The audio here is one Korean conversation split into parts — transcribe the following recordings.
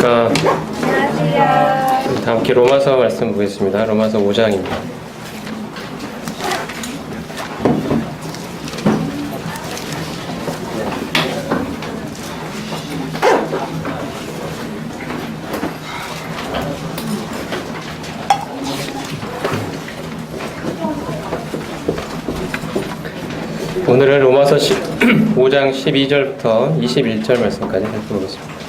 안녕하세요. 다 함께 로마서 말씀 보겠습니다. 로마서 5장입니다. 오늘은 로마서 5장 12절부터 21절 말씀까지 살펴보겠습니다.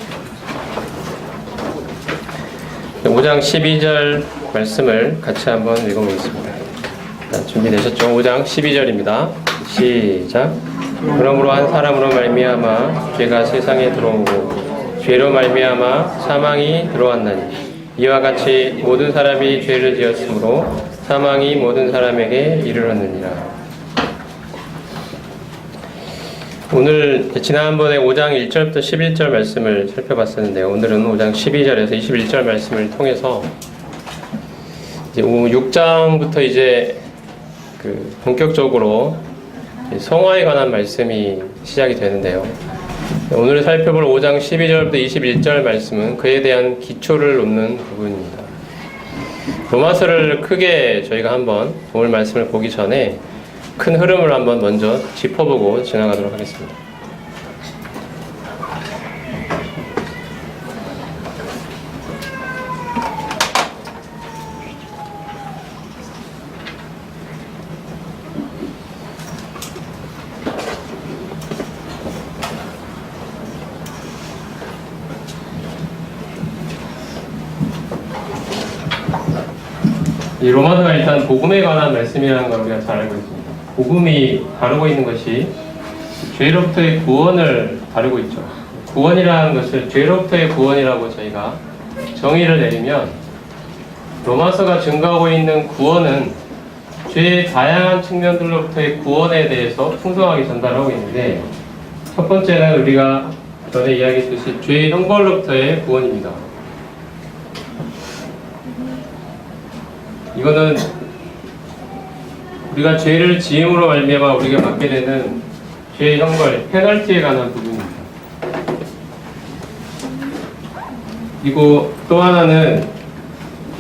5장 12절 말씀을 같이 한번 읽어보겠습니다. 준비되셨죠? 5장 12절입니다. 시작. 그러므로 한 사람으로 말미암아 죄가 세상에 들어오고 죄로 말미암아 사망이 들어왔나니 이와 같이 모든 사람이 죄를 지었으므로 사망이 모든 사람에게 이르렀느니라. 오늘 지난번에 5장 1절부터 11절 말씀을 살펴봤었는데요. 오늘은 5장 12절에서 21절 말씀을 통해서 이제 6장부터 이제 본격적으로 성화에 관한 말씀이 시작이 되는데요. 오늘 살펴볼 5장 12절부터 21절 말씀은 그에 대한 기초를 놓는 부분입니다. 로마서를 크게 저희가 한번 오늘 말씀을 보기 전에 큰 흐름을 한번 먼저 짚어보고 지나가도록 하겠습니다. 이 로마서가 일단 복음에 관한 말씀이라는 걸 우리가 잘 알고 있습니다. 복음이 다루고 있는 것이 죄로부터의 구원을 다루고 있죠. 구원이라는 것을 죄로부터의 구원이라고 저희가 정의를 내리면 로마서가 증거하고 있는 구원은 죄의 다양한 측면들로부터의 구원에 대해서 풍성하게 전달하고 있는데 첫 번째는 우리가 전에 이야기했듯이 죄의 형벌로부터의 구원입니다. 이거는 우리가 죄를 지음으로 말미암아 우리가 받게 되는 죄의 형벌, 페널티에 관한 부분입니다. 그리고 또 하나는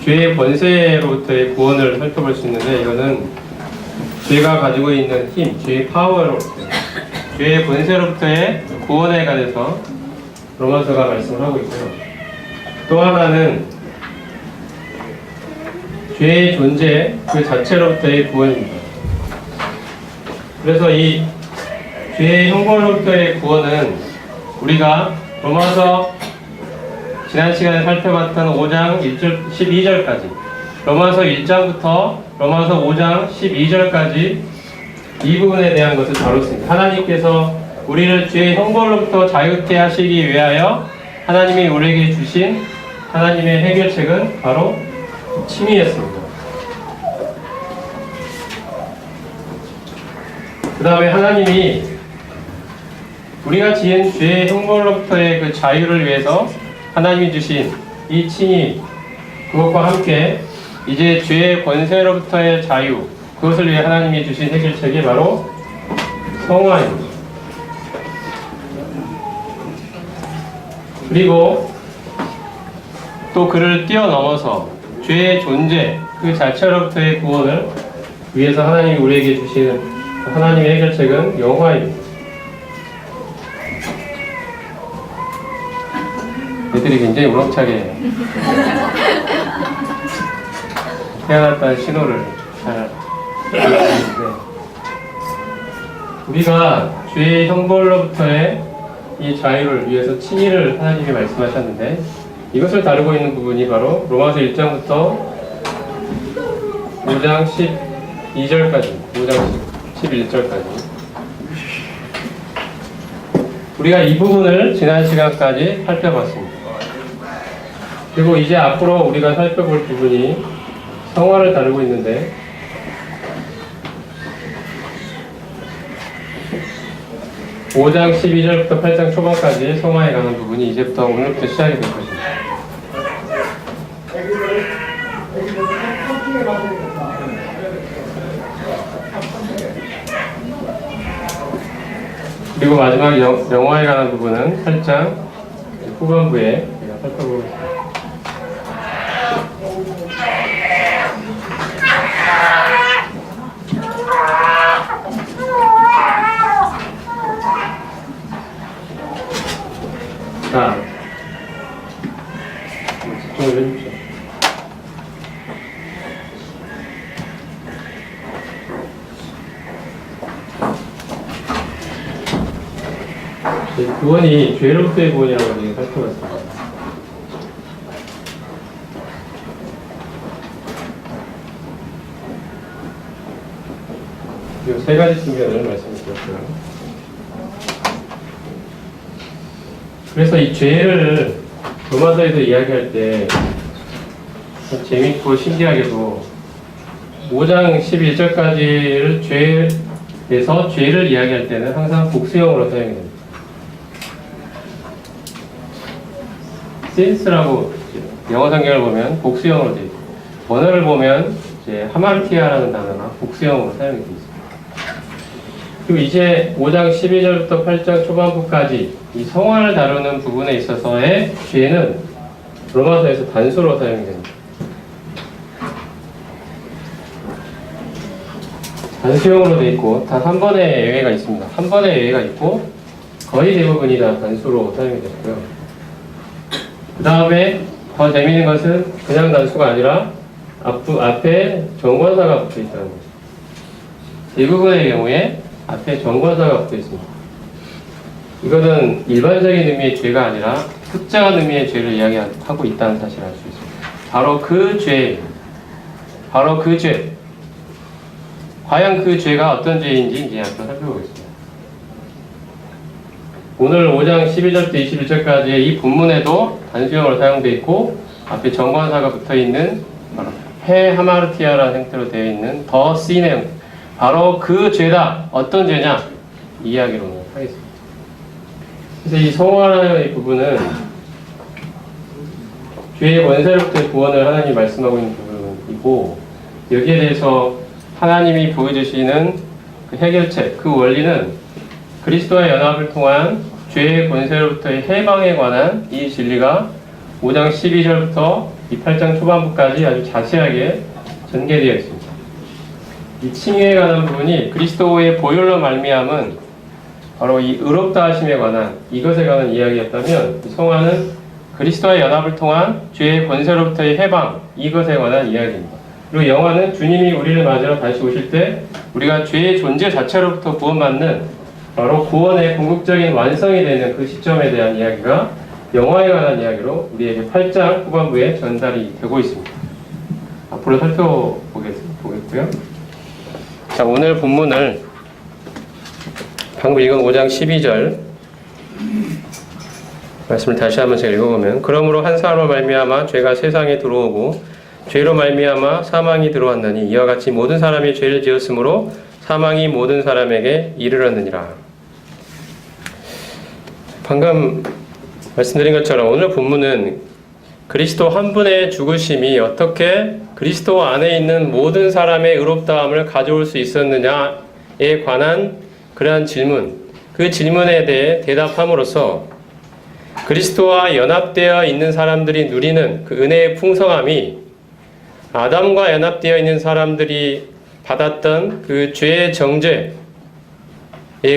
죄의 권세로부터의 구원을 살펴볼 수 있는데 이거는 죄가 가지고 있는 힘, 죄의 파워로부터, 죄의 권세로부터의 구원에 관해서 로마서가 말씀을 하고 있고요. 또 하나는 죄의 존재 그 자체로부터의 구원입니다. 그래서 이 죄의 형벌로부터의 구원은 우리가 로마서 지난 시간에 살펴봤던 5장 1절, 12절까지 로마서 1장부터 로마서 5장 12절까지 이 부분에 대한 것을 다뤘습니다. 하나님께서 우리를 죄의 형벌로부터 자유케 하시기 위하여 하나님이 우리에게 주신 하나님의 해결책은 바로 칭의였습니다. 그 다음에 하나님이 우리가 지은 죄의 형벌로부터의 그 자유를 위해서 하나님이 주신 이 칭의, 그것과 함께 이제 죄의 권세로부터의 자유, 그것을 위해 하나님이 주신 해결책이 바로 성화입니다. 그리고 또 그를 뛰어넘어서 죄의 존재, 그 자체로부터의 구원을 위해서 하나님이 우리에게 주시는 하나님의 해결책은 영화입니다. 애들이 굉장히 우렁차게 태어났다는 신호를 잘 알고 우리가 죄의 형벌로부터의 이 자유를 위해서 칭의를 하나님이 말씀하셨는데 이것을 다루고 있는 부분이 바로 로마서 1장부터 5장 12절까지 5장 11절까지 우리가 이 부분을 지난 시간까지 살펴봤습니다. 그리고 이제 앞으로 우리가 살펴볼 부분이 성화를 다루고 있는데 (5장 12절부터 8장 초반까지) 성화에 관한 부분이 이제부터 오늘부터 시작이 될 것입니다. 그리고 마지막 영화에 관한 부분은 8장 후반부에 우리가 살펴보겠습니다. 집중을 해주십시오. 구원이 죄로부터의 구원이라고 얘기 살펴봤습니다. 이 세 가지 측면을 말씀드렸고요. 그래서 이 죄를 로마서에서 이야기할 때 참 재밌고 신기하게도 5장 11절까지를 죄에서 죄를 이야기할 때는 항상 복수형으로 사용이 됩니다. since라고 영어 성경을 보면 복수형으로 되어 있고, 원어를 보면 이제 하마르티아라는 단어가 복수형으로 사용이 되어 있습니다. 그리고 이제 5장 12절부터 8장 초반부까지 이 성화를 다루는 부분에 있어서의 죄는 로마서에서 단수로 사용이 됩니다. 단수형으로 되어 있고 단 한 번의 예외가 있습니다. 한 번의 예외가 있고 거의 대부분이 다 단수로 사용이 되고요. 그 다음에 더 재미있는 것은 그냥 단수가 아니라 앞에 정관사가 붙어 있다는 거죠. 대부분의 경우에 앞에 정관사가 붙어 있습니다. 이거는 일반적인 의미의 죄가 아니라 특정한 의미의 죄를 이야기하고 있다는 사실을 알 수 있습니다. 바로 그 죄. 과연 그 죄가 어떤 죄인지 이제 앞으로 살펴보겠습니다. 오늘 5장 12절부터 21절까지의 이 본문에도 단수형으로 사용되어 있고 앞에 정관사가 붙어있는 바로 하마르티아라는 형태로 되어 있는 더 씨네, 바로 그 죄다. 어떤 죄냐? 이 이야기로 오늘 하겠습니다. 그래서 이 성화라는 부분은 죄의 권세로부터의 구원을 하나님이 말씀하고 있는 부분이고, 여기에 대해서 하나님이 보여주시는 그 해결책, 그 원리는 그리스도와 연합을 통한 죄의 권세로부터의 해방에 관한 이 진리가 5장 12절부터 이 8장 초반부까지 아주 자세하게 전개되어 있습니다. 이 칭의에 관한 부분이 그리스도의 보혈로 말미암은 바로 이 의롭다 하심에 관한 이것에 관한 이야기였다면, 성화는 그리스도와 연합을 통한 죄의 권세로부터의 해방, 이것에 관한 이야기입니다. 그리고 영화는 주님이 우리를 맞으러 다시 오실 때 우리가 죄의 존재 자체로부터 구원받는 바로 구원의 궁극적인 완성이 되는 그 시점에 대한 이야기가 영화에 관한 이야기로 우리에게 8장 후반부에 전달이 되고 있습니다. 앞으로 살펴보겠고요. 자, 오늘 본문을 방금 읽은 5장 12절 말씀을 다시 한번 제가 읽어보면, 그러므로 한 사람으로 말미암아 죄가 세상에 들어오고 죄로 말미암아 사망이 들어왔나니 이와 같이 모든 사람이 죄를 지었으므로 사망이 모든 사람에게 이르렀느니라. 방금 말씀드린 것처럼 오늘 본문은 그리스도 한 분의 죽으심이 어떻게 그리스도 안에 있는 모든 사람의 의롭다함을 가져올 수 있었느냐에 관한 그러한 질문, 그 질문에 대해 대답함으로써 그리스도와 연합되어 있는 사람들이 누리는 그 은혜의 풍성함이 아담과 연합되어 있는 사람들이 받았던 그 죄의 정죄의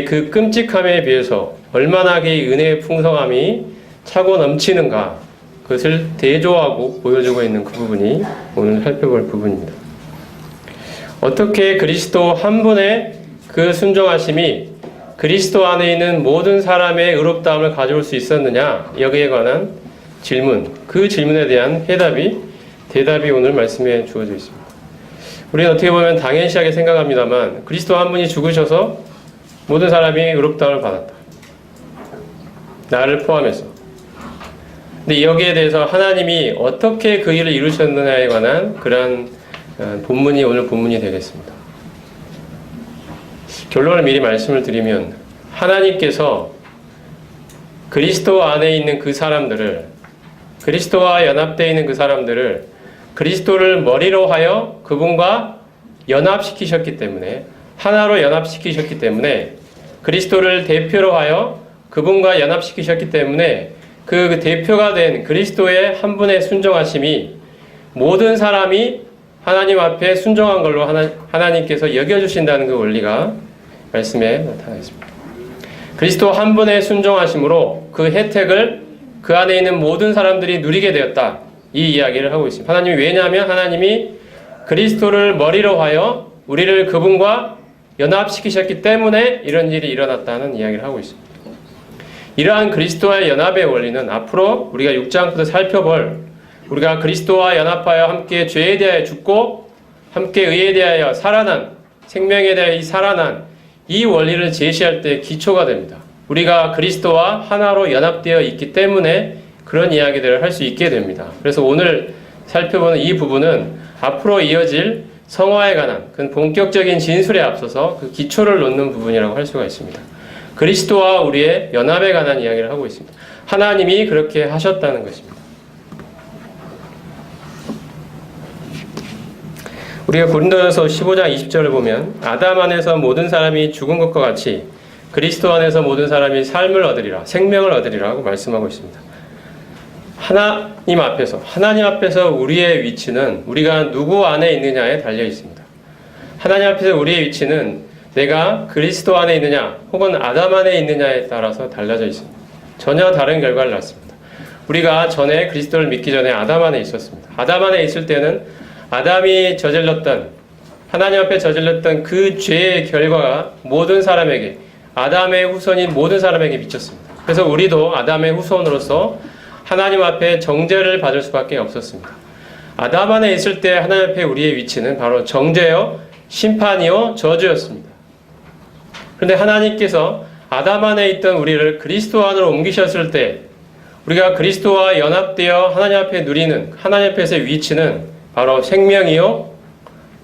그 끔찍함에 비해서 얼마나 그 은혜의 풍성함이 차고 넘치는가, 그것을 대조하고 보여주고 있는 그 부분이 오늘 살펴볼 부분입니다. 어떻게 그리스도 한 분의 그 순종하심이 그리스도 안에 있는 모든 사람의 의롭다함을 가져올 수 있었느냐, 여기에 관한 질문, 그 질문에 대한 대답이 오늘 말씀에 주어져 있습니다. 우리는 어떻게 보면 당연시하게 생각합니다만 그리스도 한 분이 죽으셔서 모든 사람이 의롭다함을 받았다, 나를 포함해서. 근데 여기에 대해서 하나님이 어떻게 그 일을 이루셨느냐에 관한 그러한 본문이 오늘 본문이 되겠습니다. 결론을 미리 말씀을 드리면, 하나님께서 그리스도 안에 있는 그 사람들을, 그리스도와 연합되어 있는 그 사람들을 그리스도를 머리로 하여 그분과 연합시키셨기 때문에, 하나로 연합시키셨기 때문에, 그리스도를 대표로 하여 그분과 연합시키셨기 때문에 그 대표가 된 그리스도의 한 분의 순종하심이 모든 사람이 하나님 앞에 순종한 걸로 하나님께서 여겨주신다는 그 원리가 말씀에 나타나 있습니다. 그리스도 한 분의 순종하심으로 그 혜택을 그 안에 있는 모든 사람들이 누리게 되었다. 이 이야기를 하고 있습니다. 하나님이 왜냐하면 하나님이 그리스도를 머리로 하여 우리를 그분과 연합시키셨기 때문에 이런 일이 일어났다는 이야기를 하고 있습니다. 이러한 그리스도와의 연합의 원리는 앞으로 우리가 6장부터 살펴볼 우리가 그리스도와 연합하여 함께 죄에 대하여 죽고 함께 의에 대하여 살아난 생명에 대하여 살아난 이 원리를 제시할 때 기초가 됩니다. 우리가 그리스도와 하나로 연합되어 있기 때문에 그런 이야기들을 할 수 있게 됩니다. 그래서 오늘 살펴보는 이 부분은 앞으로 이어질 성화에 관한 그 본격적인 진술에 앞서서 그 기초를 놓는 부분이라고 할 수가 있습니다. 그리스도와 우리의 연합에 관한 이야기를 하고 있습니다. 하나님이 그렇게 하셨다는 것입니다. 우리가 고린도전서 15장 20절을 보면 아담 안에서 모든 사람이 죽은 것과 같이 그리스도 안에서 모든 사람이 삶을 얻으리라, 생명을 얻으리라 하고 말씀하고 있습니다. 하나님 앞에서 우리의 위치는 우리가 누구 안에 있느냐에 달려 있습니다. 하나님 앞에서 우리의 위치는 내가 그리스도 안에 있느냐 혹은 아담 안에 있느냐에 따라서 달라져 있습니다. 전혀 다른 결과를 낳습니다. 우리가 전에 그리스도를 믿기 전에 아담 안에 있었습니다. 아담 안에 있을 때는 아담이 저질렀던 하나님 앞에 저질렀던 그 죄의 결과가 모든 사람에게 아담의 후손인 모든 사람에게 미쳤습니다. 그래서 우리도 아담의 후손으로서 하나님 앞에 정죄를 받을 수밖에 없었습니다. 아담 안에 있을 때 하나님 앞에 우리의 위치는 바로 정죄요, 심판이요, 저주였습니다. 그런데 하나님께서 아담 안에 있던 우리를 그리스도 안으로 옮기셨을 때 우리가 그리스도와 연합되어 하나님 앞에 누리는 하나님 앞에서의 위치는 바로 생명이요,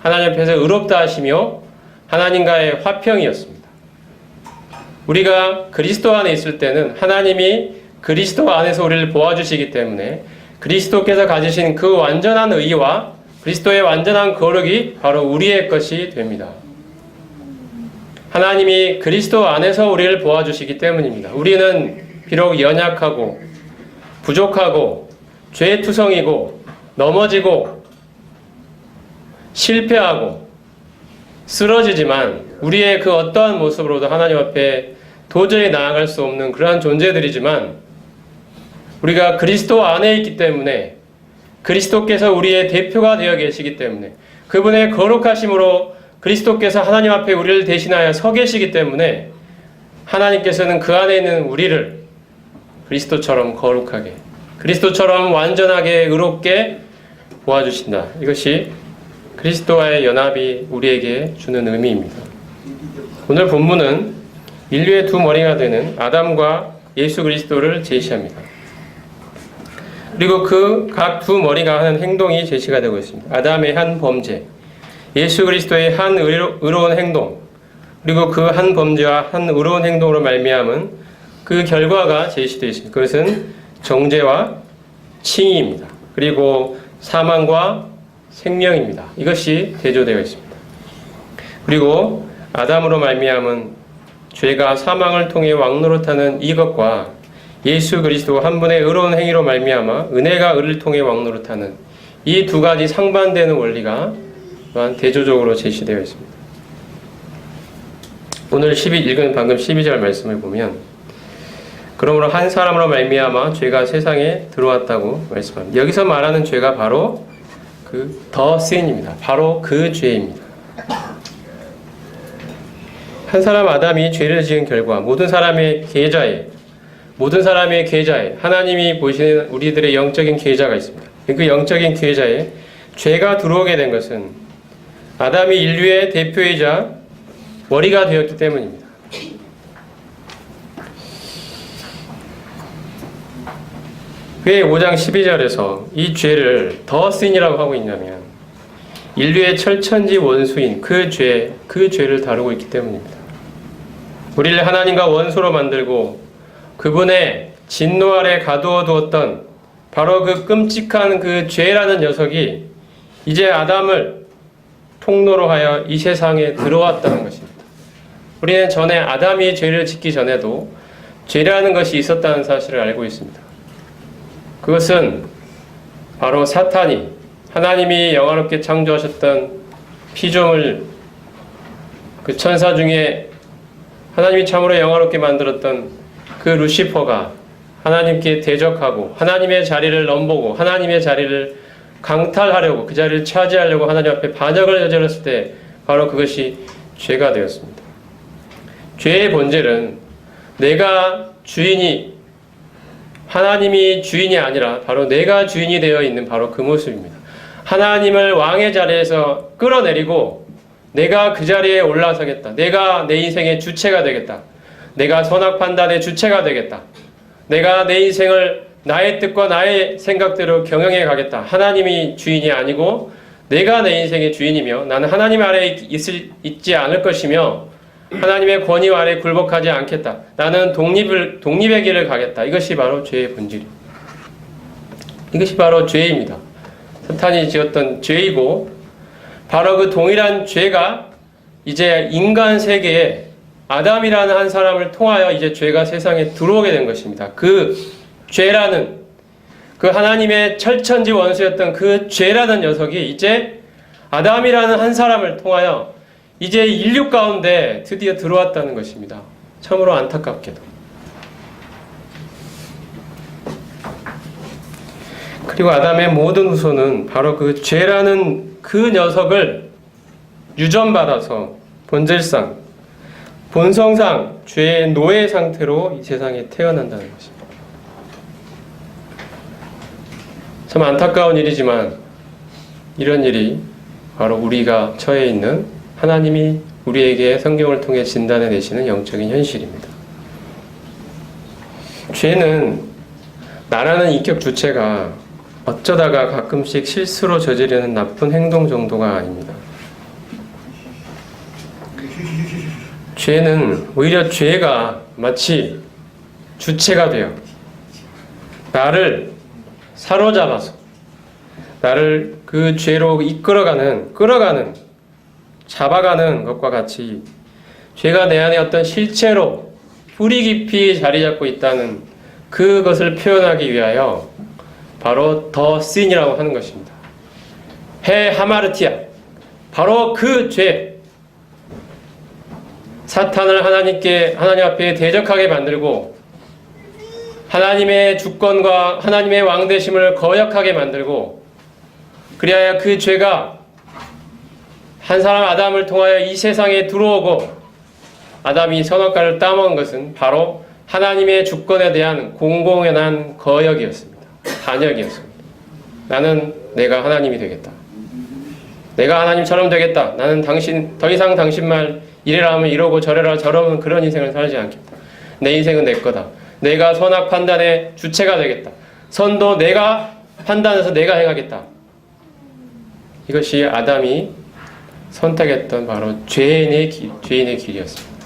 하나님 앞에서 의롭다 하시며 하나님과의 화평이었습니다. 우리가 그리스도 안에 있을 때는 하나님이 그리스도 안에서 우리를 보아주시기 때문에 그리스도께서 가지신 그 완전한 의와 그리스도의 완전한 거룩이 바로 우리의 것이 됩니다. 하나님이 그리스도 안에서 우리를 보아주시기 때문입니다. 우리는 비록 연약하고 부족하고 죄투성이고 넘어지고 실패하고 쓰러지지만 우리의 그 어떠한 모습으로도 하나님 앞에 도저히 나아갈 수 없는 그러한 존재들이지만 우리가 그리스도 안에 있기 때문에 그리스도께서 우리의 대표가 되어 계시기 때문에 그분의 거룩하심으로 그리스도께서 하나님 앞에 우리를 대신하여 서 계시기 때문에 하나님께서는 그 안에 있는 우리를 그리스도처럼 거룩하게 그리스도처럼 완전하게 의롭게 보아주신다. 이것이 그리스도와의 연합이 우리에게 주는 의미입니다. 오늘 본문은 인류의 두 머리가 되는 아담과 예수 그리스도를 제시합니다. 그리고 그 각 두 머리가 하는 행동이 제시가 되고 있습니다. 아담의 한 범죄, 예수 그리스도의 한 의로운 행동, 그리고 그 한 범죄와 한 의로운 행동으로 말미암은 그 결과가 제시되어 있습니다. 그것은 정죄와 칭의입니다. 그리고 사망과 생명입니다. 이것이 대조되어 있습니다. 그리고 아담으로 말미암은 죄가 사망을 통해 왕노릇하는 이것과 예수 그리스도 한 분의 의로운 행위로 말미암아 은혜가 의를 통해 왕노릇하는 이 두 가지 상반되는 원리가 또한 대조적으로 제시되어 있습니다. 오늘 읽은 방금 12절 말씀을 보면 그러므로 한 사람으로 말미암아 죄가 세상에 들어왔다고 말씀합니다. 여기서 말하는 죄가 바로 그 더 신입니다. 바로 그 죄입니다. 한 사람 아담이 죄를 지은 결과 모든 사람의 계좌에 하나님이 보시는 우리들의 영적인 계좌가 있습니다. 그 영적인 계좌에 죄가 들어오게 된 것은 아담이 인류의 대표이자 머리가 되었기 때문입니다. 왜 5장 12절에서 이 죄를 더 신이라고 하고 있냐면 인류의 철천지 원수인 그 죄를 다루고 있기 때문입니다. 우리를 하나님과 원수로 만들고 그분의 진노 아래 가두어 두었던 바로 그 끔찍한 그 죄라는 녀석이 이제 아담을 통로로 하여 이 세상에 들어왔다는 것입니다. 우리는 전에 아담이 죄를 짓기 전에도 죄라는 것이 있었다는 사실을 알고 있습니다. 그것은 바로 사탄이 하나님이 영화롭게 창조하셨던 피조물 그 천사 중에 하나님이 참으로 영화롭게 만들었던 그 루시퍼가 하나님께 대적하고 하나님의 자리를 넘보고 하나님의 자리를 강탈하려고 그 자리를 차지하려고 하나님 앞에 반역을 저질렀을 때 바로 그것이 죄가 되었습니다. 죄의 본질은 내가 주인이 하나님이 주인이 아니라 바로 내가 주인이 되어 있는 바로 그 모습입니다. 하나님을 왕의 자리에서 끌어내리고 내가 그 자리에 올라서겠다. 내가 내 인생의 주체가 되겠다. 내가 선악 판단의 주체가 되겠다. 내가 내 인생을 나의 뜻과 나의 생각대로 경영해 가겠다. 하나님이 주인이 아니고 내가 내 인생의 주인이며 나는 하나님 아래에 있지 않을 것이며 하나님의 권위 아래 굴복하지 않겠다. 나는 독립의 길을 가겠다. 이것이 바로 죄의 본질입니다. 이것이 바로 죄입니다. 사탄이 지었던 죄이고 바로 그 동일한 죄가 이제 인간 세계에 아담이라는 한 사람을 통하여 이제 죄가 세상에 들어오게 된 것입니다. 그 죄라는 그 하나님의 철천지 원수였던 그 죄라는 녀석이 이제 아담이라는 한 사람을 통하여 이제 인류 가운데 드디어 들어왔다는 것입니다. 참으로 안타깝게도. 그리고 아담의 모든 후손은 바로 그 죄라는 그 녀석을 유전받아서 본질상, 본성상 죄의 노예 상태로 이 세상에 태어난다는 것입니다. 참 안타까운 일이지만 이런 일이 바로 우리가 처해 있는 하나님이 우리에게 성경을 통해 진단해 내시는 영적인 현실입니다. 죄는 나라는 인격 주체가 어쩌다가 가끔씩 실수로 저지르는 나쁜 행동 정도가 아닙니다. 죄는 오히려 죄가 마치 주체가 되어 나를 사로잡아서 나를 그 죄로 끌어가는 잡아가는 것과 같이 죄가 내 안에 어떤 실체로 뿌리 깊이 자리 잡고 있다는 그것을 표현하기 위하여 바로 더 신이라고 하는 것입니다. 해 하마르티아, 바로 그 죄, 사탄을 하나님 앞에 대적하게 만들고 하나님의 주권과 하나님의 왕되심을 거역하게 만들고 그리하여 그 죄가 한 사람 아담을 통하여 이 세상에 들어오고 아담이 선악과를 따먹은 것은 바로 하나님의 주권에 대한 공공연한 거역이었습니다. 반역이었습니다. 나는 내가 하나님이 되겠다. 내가 하나님처럼 되겠다. 나는 더 이상 당신 말 이래라 하면 이러고 저래라 저러면 그런 인생을 살지 않겠다. 내 인생은 내 거다. 내가 선악 판단의 주체가 되겠다. 선도 내가 판단해서 내가 행하겠다. 이것이 아담이 선택했던 바로 죄인의 길이었습니다.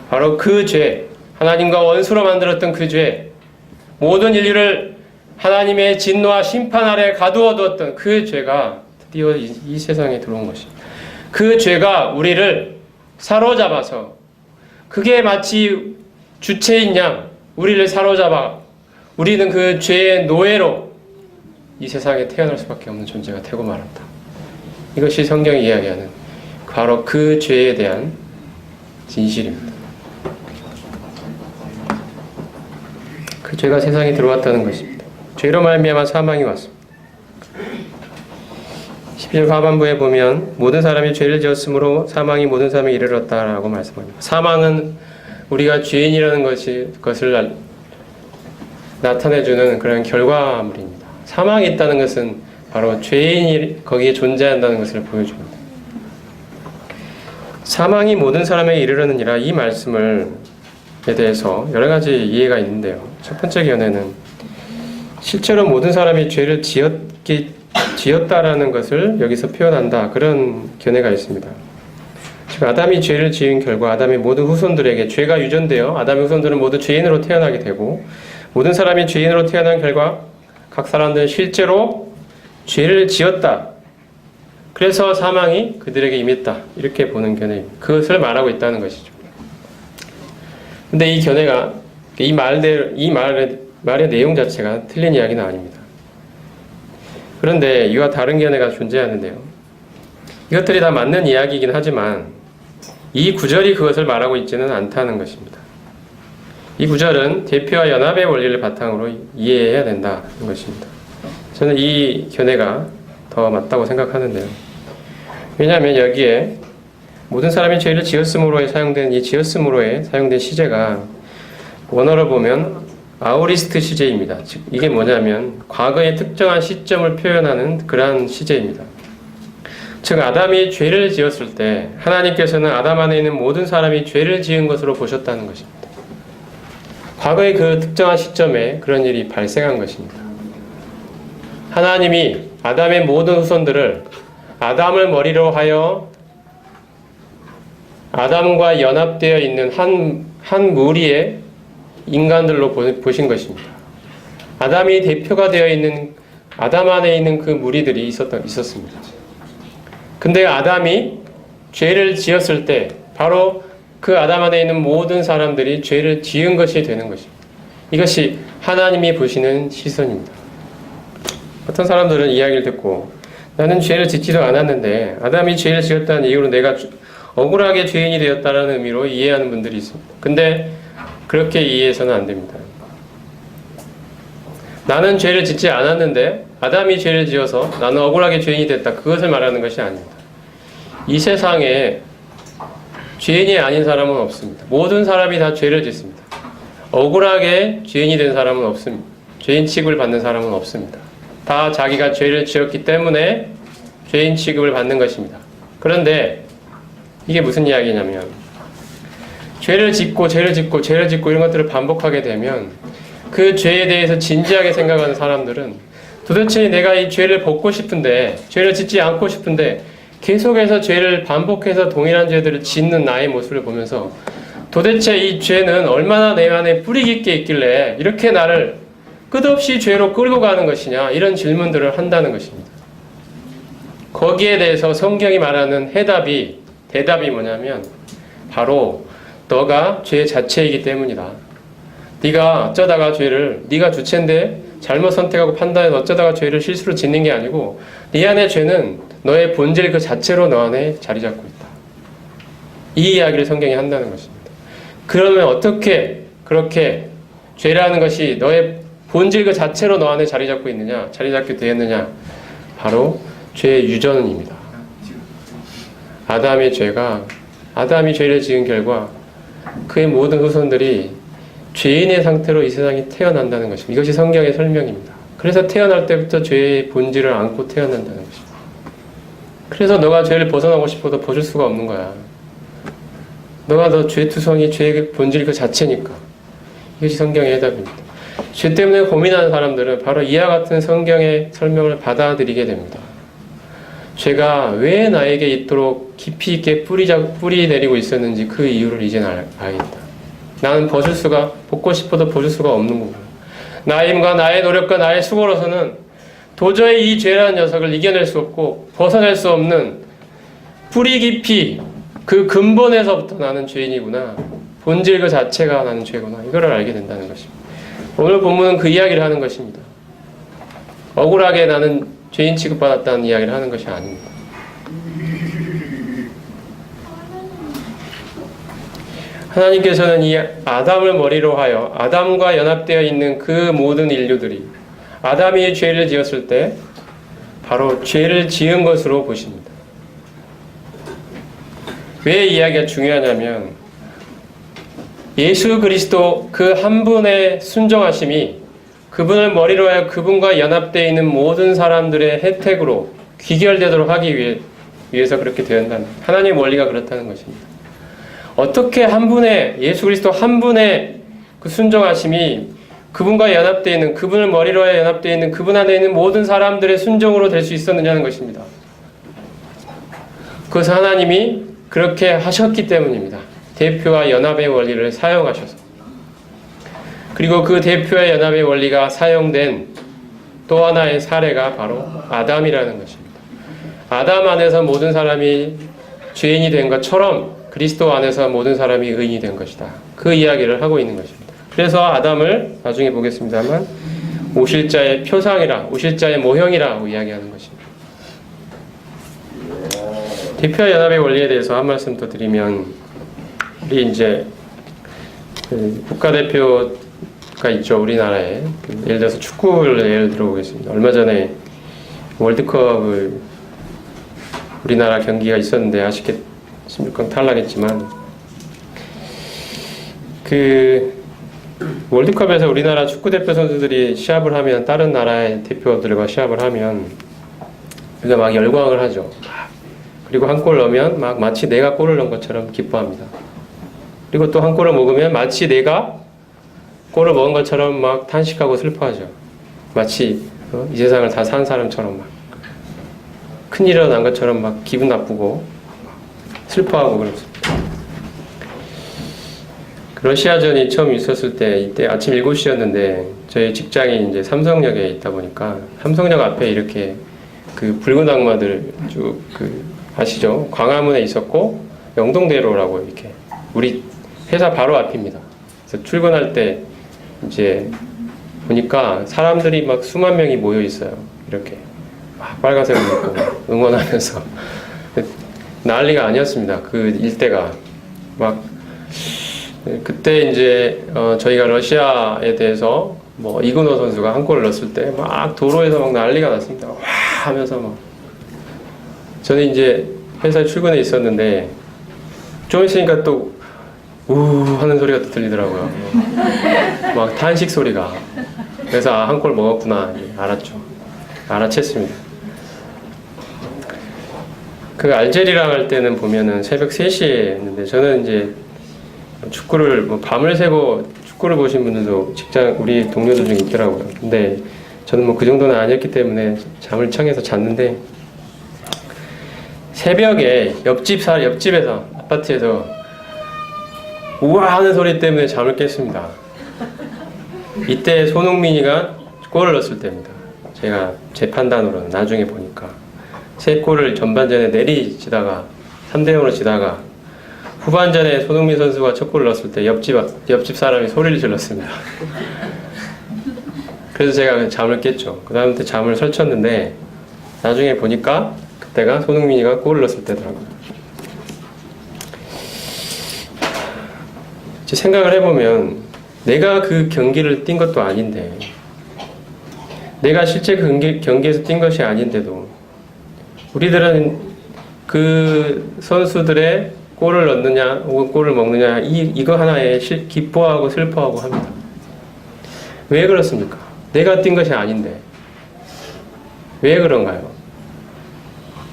바로 그 죄, 하나님과 원수로 만들었던 그 죄, 모든 인류를 하나님의 진노와 심판 아래 가두어 두었던 그 죄가 드디어 이 세상에 들어온 것입니다. 그 죄가 우리를 사로잡아서 그게 마치 주체인 양 우리를 사로잡아 우리는 그 죄의 노예로 이 세상에 태어날 수밖에 없는 존재가 되고 말았다. 이것이 성경이 이야기하는 바로 그 죄에 대한 진실입니다. 그 죄가 세상에 들어왔다는 것입니다. 죄로 말미암아 사망이 왔습니다. 11절 하반부에 보면 모든 사람이 죄를 지었으므로 사망이 모든 사람에 이르렀다라고 말씀합니다. 사망은 우리가 죄인이라는 것을 나타내주는 그런 결과물입니다. 사망이 있다는 것은 바로 죄인이 거기에 존재한다는 것을 보여줍니다. 사망이 모든 사람에게 이르르느니라 이 말씀에 대해서 여러 가지 이해가 있는데요. 첫 번째 견해는 실제로 모든 사람이 죄를 지었다라는 것을 여기서 표현한다. 그런 견해가 있습니다. 즉 아담이 죄를 지은 결과 아담의 모든 후손들에게 죄가 유전되어 아담의 후손들은 모두 죄인으로 태어나게 되고 모든 사람이 죄인으로 태어난 결과 각 사람들은 실제로 죄를 지었다. 그래서 사망이 그들에게 임했다. 이렇게 보는 견해입니다. 그것을 말하고 있다는 것이죠. 근데 이 견해가 이 말의 내용 자체가 틀린 이야기는 아닙니다. 그런데 이와 다른 견해가 존재하는데요. 이것들이 다 맞는 이야기이긴 하지만 이 구절이 그것을 말하고 있지는 않다는 것입니다. 이 구절은 대표와 연합의 원리를 바탕으로 이해해야 된다는 것입니다. 저는 이 견해가 더 맞다고 생각하는데요. 왜냐하면 여기에 모든 사람이 죄를 지었으므로에 사용된 이 지었으므로에 사용된 시제가 원어를 보면 아우리스트 시제입니다. 즉 이게 뭐냐면 과거의 특정한 시점을 표현하는 그러한 시제입니다. 즉 아담이 죄를 지었을 때 하나님께서는 아담 안에 있는 모든 사람이 죄를 지은 것으로 보셨다는 것입니다. 과거의 그 특정한 시점에 그런 일이 발생한 것입니다. 하나님이 아담의 모든 후손들을 아담을 머리로 하여 아담과 연합되어 있는 한 무리의 인간들로 보신 것입니다. 아담이 대표가 되어 있는 아담 안에 있는 그 무리들이 있었습니다. 근데 아담이 죄를 지었을 때 바로 그 아담 안에 있는 모든 사람들이 죄를 지은 것이 되는 것입니다. 이것이 하나님이 보시는 시선입니다. 어떤 사람들은 이야기를 듣고 나는 죄를 짓지도 않았는데 아담이 죄를 지었다는 이유로 내가 억울하게 죄인이 되었다는 의미로 이해하는 분들이 있습니다. 근데 그렇게 이해해서는 안 됩니다. 나는 죄를 짓지 않았는데 아담이 죄를 지어서 나는 억울하게 죄인이 됐다. 그것을 말하는 것이 아닙니다. 이 세상에 죄인이 아닌 사람은 없습니다. 모든 사람이 다 죄를 짓습니다. 억울하게 죄인이 된 사람은 없습니다. 죄인 취급을 받는 사람은 없습니다. 다 자기가 죄를 지었기 때문에 죄인 취급을 받는 것입니다. 그런데 이게 무슨 이야기냐면 죄를 짓고 이런 것들을 반복하게 되면 그 죄에 대해서 진지하게 생각하는 사람들은 도대체 내가 이 죄를 벗고 싶은데 죄를 짓지 않고 싶은데 계속해서 죄를 반복해서 동일한 죄들을 짓는 나의 모습을 보면서 도대체 이 죄는 얼마나 내 안에 뿌리 깊게 있길래 이렇게 나를 끝없이 죄로 끌고 가는 것이냐 이런 질문들을 한다는 것입니다. 거기에 대해서 성경이 말하는 대답이 뭐냐면 바로 너가 죄 자체이기 때문이다. 네가 어쩌다가 네가 주체인데 잘못 선택하고 판단해서 어쩌다가 죄를 실수로 짓는 게 아니고 네 안의 죄는 너의 본질 그 자체로 너 안에 자리 잡고 있다. 이 이야기를 성경이 한다는 것입니다. 그러면 어떻게 그렇게 죄라는 것이 너의 본질 그 자체로 너 안에 자리 잡게 되었느냐? 바로 죄의 유전입니다. 아담이 죄를 지은 결과 그의 모든 후손들이 죄인의 상태로 이 세상에 태어난다는 것입니다. 이것이 성경의 설명입니다. 그래서 태어날 때부터 죄의 본질을 안고 태어난다는 것입니다. 그래서 너가 죄를 벗어나고 싶어도 벗을 수가 없는 거야. 너가 너 죄투성이 죄의 본질 그 자체니까. 이것이 성경의 해답입니다. 죄 때문에 고민하는 사람들은 바로 이와 같은 성경의 설명을 받아들이게 됩니다. 죄가 왜 나에게 있도록 깊이 있게 뿌리 내리고 있었는지 그 이유를 이제는 알겠다. 나는 벗고 싶어도 벗을 수가 없는 거구나. 나의 힘과 나의 노력과 나의 수고로서는 도저히 이 죄라는 녀석을 이겨낼 수 없고 벗어날 수 없는 뿌리 깊이 그 근본에서부터 나는 죄인이구나. 본질 그 자체가 나는 죄구나. 이걸 알게 된다는 것입니다. 오늘 본문은 그 이야기를 하는 것입니다. 억울하게 나는 죄인 취급받았다는 이야기를 하는 것이 아닙니다. 하나님께서는 이 아담을 머리로 하여 아담과 연합되어 있는 그 모든 인류들이 아담이 죄를 지었을 때 바로 죄를 지은 것으로 보십니다. 왜 이 이야기가 중요하냐면 예수 그리스도 그 한 분의 순종하심이 그분을 머리로 하여 그분과 연합되어 있는 모든 사람들의 혜택으로 귀결되도록 하기 위해서 그렇게 되었다는 하나님의 원리가 그렇다는 것입니다. 어떻게 예수 그리스도 한 분의 그 순종하심이 그분과 연합되어 있는 그분을 머리로 하여 연합되어 있는 그분 안에 있는 모든 사람들의 순종으로 될 수 있었느냐는 것입니다. 그것은 하나님이 그렇게 하셨기 때문입니다. 대표와 연합의 원리를 사용하셔서. 그리고 그 대표와 연합의 원리가 사용된 또 하나의 사례가 바로 아담이라는 것입니다. 아담 안에서 모든 사람이 죄인이 된 것처럼 그리스도 안에서 모든 사람이 의인이 된 것이다. 그 이야기를 하고 있는 것입니다. 그래서 아담을 나중에 보겠습니다만 오실 자의 표상이라, 오실 자의 모형이라고 이야기하는 것입니다. 대표와 연합의 원리에 대해서 한 말씀 더 드리면 우리 이제 그 국가대표가 있죠, 우리나라에. 예를 들어서 축구를 예를 들어보겠습니다. 얼마 전에 월드컵을 우리나라 경기가 있었는데 아쉽게 16강 탈락했지만, 그 월드컵에서 우리나라 축구대표 선수들이 시합을 하면, 다른 나라의 대표들과 시합을 하면 우리가 막 열광을 하죠. 그리고 한 골 넣으면 막 마치 내가 골을 넣은 것처럼 기뻐합니다. 그리고 또 한 골을 먹으면 마치 내가 골을 먹은 것처럼 막 탄식하고 슬퍼하죠. 마치 이 세상을 다 산 사람처럼 막 큰일이 일어난 것처럼 막 기분 나쁘고 슬퍼하고 그렇습니다. 러시아전이 처음 있었을 때, 이때 아침 7시였는데 저희 직장이 이제 삼성역에 있다 보니까 삼성역 앞에 이렇게 그 붉은 악마들 쭉 아시죠? 광화문에 있었고, 영동대로라고 이렇게 우리 회사 바로 앞입니다. 그래서 출근할 때 이제 보니까 사람들이 막 수만 명이 모여 있어요. 이렇게 막 빨간색을 입고 응원하면서 난리가 아니었습니다. 그 일대가 막. 그때 이제 저희가 러시아에 대해서 뭐 이근호 선수가 한 골을 넣었을 때 막 도로에서 막 난리가 났습니다. 와 하면서 막. 저는 이제 회사에 출근해 있었는데 좀 있으니까 또 우 하는 소리가 또 들리더라고요. 막 탄식 소리가. 그래서 한 골 먹었구나 알았죠. 알아챘습니다. 그 알제리랑 할 때는 보면은 새벽 3시에 했는데, 저는 이제 축구를 뭐 밤을 새고 축구를 보신 분들도 직장 우리 동료들 중에 있더라고요. 근데 저는 뭐 그 정도는 아니었기 때문에 잠을 청해서 잤는데, 새벽에 옆집에서 아파트에서 우와 하는 소리 때문에 잠을 깼습니다. 이때 손흥민이가 골을 넣었을 때입니다. 제가 제 판단으로는 나중에 보니까 3골을 전반전에 내리치다가 3대0으로 지다가 후반전에 손흥민 선수가 첫 골을 넣었을 때 옆집 사람이 소리를 질렀습니다. 그래서 제가 잠을 깼죠. 그 다음부터 잠을 설쳤는데 나중에 보니까 그때가 손흥민이가 골을 넣었을 때더라고요. 생각을 해보면 내가 그 경기를 뛴 것도 아닌데, 내가 실제 경기에서 뛴 것이 아닌데도 우리들은 그 선수들의 골을 넣느냐 혹은 골을 먹느냐 이거 하나에 기뻐하고 슬퍼하고 합니다. 왜 그렇습니까? 내가 뛴 것이 아닌데 왜 그런가요?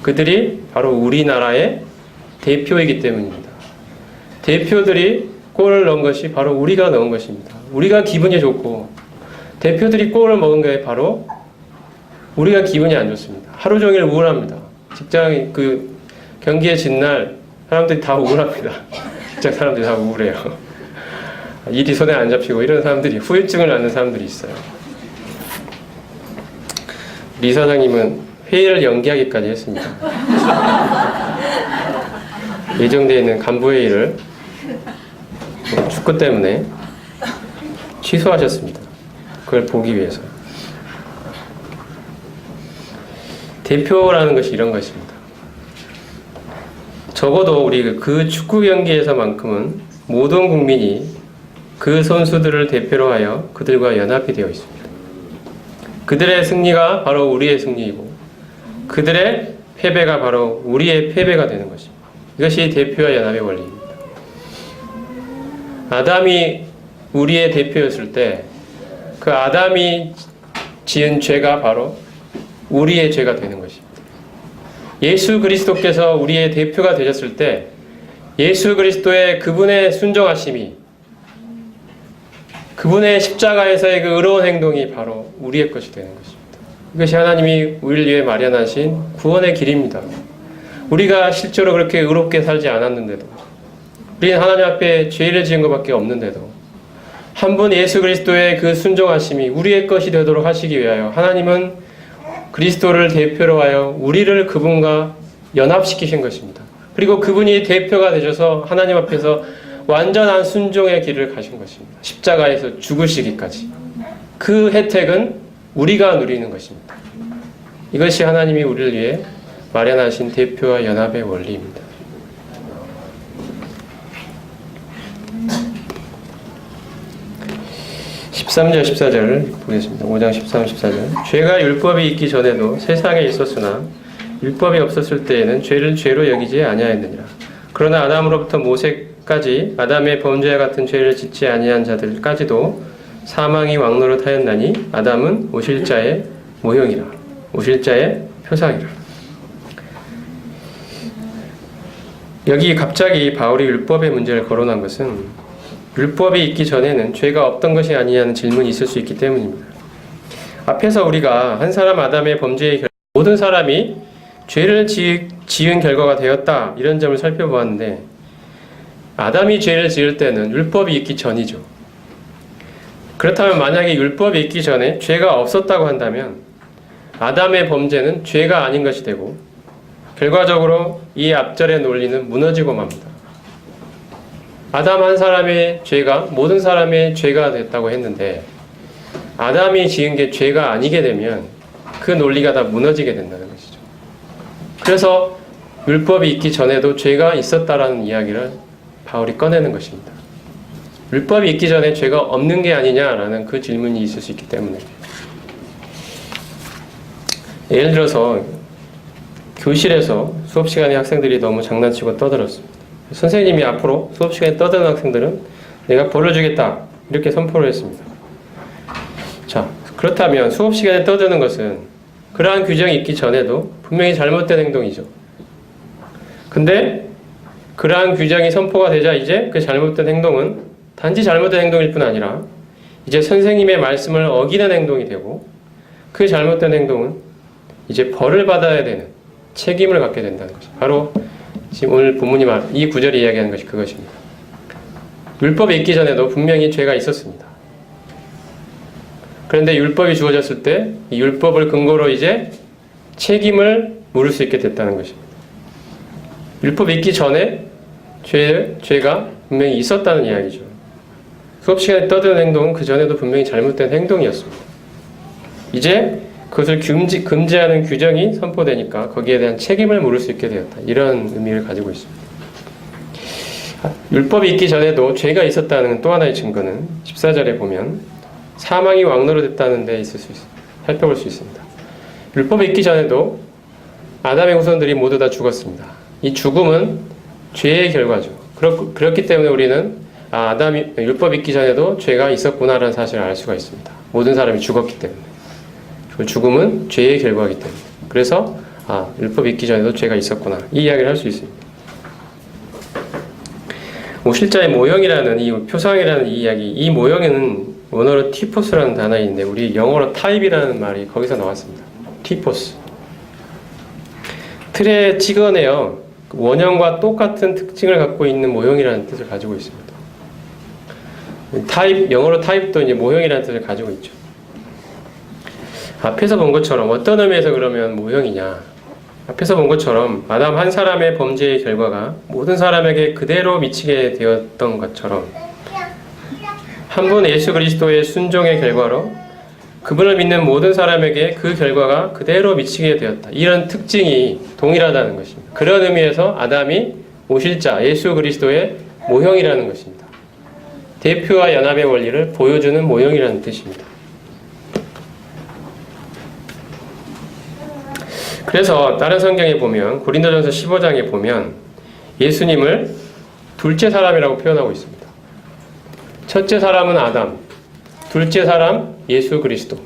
그들이 바로 우리나라의 대표이기 때문입니다. 대표들이 골을 넣은 것이 바로 우리가 넣은 것입니다. 우리가 기분이 좋고 대표들이 골을 먹은 게 바로 우리가 기분이 안 좋습니다. 하루 종일 우울합니다. 직장이 그 경기에 진 날 사람들이 다 우울합니다. 직장 사람들이 다 우울해요. 일이 손에 안 잡히고 이런 사람들이 후유증을 낳는 사람들이 있어요. 리 사장님은 회의를 연기하기까지 했습니다. 예정되어 있는 간부회의를 축구 때문에 취소하셨습니다. 그걸 보기 위해서. 대표라는 것이 이런 것입니다. 적어도 우리 그 축구 경기에서만큼은 모든 국민이 그 선수들을 대표로 하여 그들과 연합이 되어 있습니다. 그들의 승리가 바로 우리의 승리이고 그들의 패배가 바로 우리의 패배가 되는 것입니다. 이것이 대표와 연합의 원리입니다. 아담이 우리의 대표였을 때 그 아담이 지은 죄가 바로 우리의 죄가 되는 것입니다. 예수 그리스도께서 우리의 대표가 되셨을 때 예수 그리스도의 그분의 순종하심이, 그분의 십자가에서의 그 의로운 행동이 바로 우리의 것이 되는 것입니다. 이것이 하나님이 우리를 위해 마련하신 구원의 길입니다. 우리가 실제로 그렇게 의롭게 살지 않았는데도, 우리는 하나님 앞에 죄를 지은 것밖에 없는데도 한 분 예수 그리스도의 그 순종하심이 우리의 것이 되도록 하시기 위하여 하나님은 그리스도를 대표로 하여 우리를 그분과 연합시키신 것입니다. 그리고 그분이 대표가 되셔서 하나님 앞에서 완전한 순종의 길을 가신 것입니다. 십자가에서 죽으시기까지. 그 혜택은 우리가 누리는 것입니다. 이것이 하나님이 우리를 위해 마련하신 대표와 연합의 원리입니다. 13절 14절을 보겠습니다. 5장 13, 14절. 죄가 율법이 있기 전에도 세상에 있었으나 율법이 없었을 때에는 죄를 죄로 여기지 아니하였느니라. 그러나 아담으로부터 모세까지 아담의 범죄와 같은 죄를 짓지 아니한 자들까지도 사망이 왕노릇하였나니 아담은 오실 자의 모형이라. 오실 자의 표상이라. 여기 갑자기 바울이 율법의 문제를 거론한 것은 율법이 있기 전에는 죄가 없던 것이 아니냐는 질문이 있을 수 있기 때문입니다. 앞에서 우리가 한 사람 아담의 범죄의 모든 사람이 죄를 지은 결과가 되었다, 이런 점을 살펴보았는데, 아담이 죄를 지을 때는 율법이 있기 전이죠. 그렇다면 만약에 율법이 있기 전에 죄가 없었다고 한다면 아담의 범죄는 죄가 아닌 것이 되고, 결과적으로 이 앞절의 논리는 무너지고 맙니다. 아담 한 사람의 죄가 모든 사람의 죄가 됐다고 했는데, 아담이 지은 게 죄가 아니게 되면 그 논리가 다 무너지게 된다는 것이죠. 그래서 율법이 있기 전에도 죄가 있었다라는 이야기를 바울이 꺼내는 것입니다. 율법이 있기 전에 죄가 없는 게 아니냐라는 그 질문이 있을 수 있기 때문에. 예를 들어서 교실에서 수업 시간에 학생들이 너무 장난치고 떠들었습니다. 선생님이 앞으로 수업 시간에 떠드는 학생들은 내가 벌을 주겠다, 이렇게 선포를 했습니다. 자, 그렇다면 수업 시간에 떠드는 것은 그러한 규정이 있기 전에도 분명히 잘못된 행동이죠. 근데 그러한 규정이 선포가 되자 이제 그 잘못된 행동은 단지 잘못된 행동일 뿐 아니라 이제 선생님의 말씀을 어기는 행동이 되고, 그 잘못된 행동은 이제 벌을 받아야 되는 책임을 갖게 된다는 것이죠. 바로 지금 오늘 본문이 이 구절이 이야기하는 것이 그것입니다. 율법이 있기 전에도 분명히 죄가 있었습니다. 그런데 율법이 주어졌을 때 이 율법을 근거로 이제 책임을 물을 수 있게 됐다는 것입니다. 율법이 있기 전에 죄가 분명히 있었다는 이야기죠. 수업 시간에 떠드는 행동은 그 전에도 분명히 잘못된 행동이었습니다. 이제 그것을 금지하는 규정이 선포되니까 거기에 대한 책임을 물을 수 있게 되었다, 이런 의미를 가지고 있습니다. 율법이 있기 전에도 죄가 있었다는 또 하나의 증거는 14절에 보면 사망이 왕노릇했다는 데 살펴볼 수 있습니다. 율법이 있기 전에도 아담의 후손들이 모두 다 죽었습니다. 이 죽음은 죄의 결과죠. 그렇기 때문에 우리는 아담이 율법이 있기 전에도 죄가 있었구나라는 사실을 알 수가 있습니다. 모든 사람이 죽었기 때문에. 죽음은 죄의 결과이기 때문에. 그래서 율법이 있기 전에도 죄가 있었구나, 이 이야기를 할 수 있습니다. 오실자의 모형이라는 이 표상이라는 이 이야기, 이 모형에는 원어로 티포스라는 단어인데 우리 영어로 타입이라는 말이 거기서 나왔습니다. 티포스. 틀에 찍어내어 원형과 똑같은 특징을 갖고 있는 모형이라는 뜻을 가지고 있습니다. 타입, 영어로 타입도 이제 모형이라는 뜻을 가지고 있죠. 앞에서 본 것처럼 어떤 의미에서 그러면 모형이냐? 앞에서 본 것처럼 아담 한 사람의 범죄의 결과가 모든 사람에게 그대로 미치게 되었던 것처럼 한 분 예수 그리스도의 순종의 결과로 그분을 믿는 모든 사람에게 그 결과가 그대로 미치게 되었다, 이런 특징이 동일하다는 것입니다. 그런 의미에서 아담이 오실 자 예수 그리스도의 모형이라는 것입니다. 대표와 연합의 원리를 보여주는 모형이라는 뜻입니다. 그래서 다른 성경에 보면 고린도전서 15장에 보면 예수님을 둘째 사람이라고 표현하고 있습니다. 첫째 사람은 아담, 둘째 사람 예수 그리스도.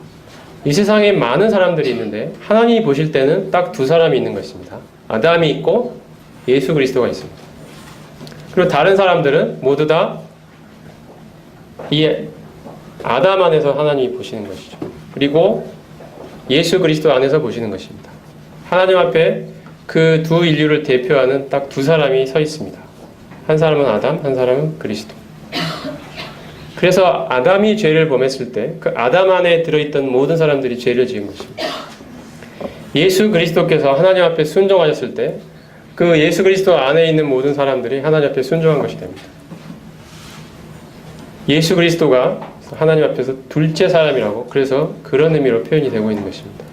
이 세상에 많은 사람들이 있는데 하나님이 보실 때는 딱 두 사람이 있는 것입니다. 아담이 있고 예수 그리스도가 있습니다. 그리고 다른 사람들은 모두 다 이 아담 안에서 하나님이 보시는 것이죠. 그리고 예수 그리스도 안에서 보시는 것입니다. 하나님 앞에 그 두 인류를 대표하는 딱 두 사람이 서 있습니다. 한 사람은 아담, 한 사람은 그리스도. 그래서 아담이 죄를 범했을 때 그 아담 안에 들어있던 모든 사람들이 죄를 지은 것입니다. 예수 그리스도께서 하나님 앞에 순종하셨을 때 그 예수 그리스도 안에 있는 모든 사람들이 하나님 앞에 순종한 것이 됩니다. 예수 그리스도가 하나님 앞에서 둘째 사람이라고, 그래서 그런 의미로 표현이 되고 있는 것입니다.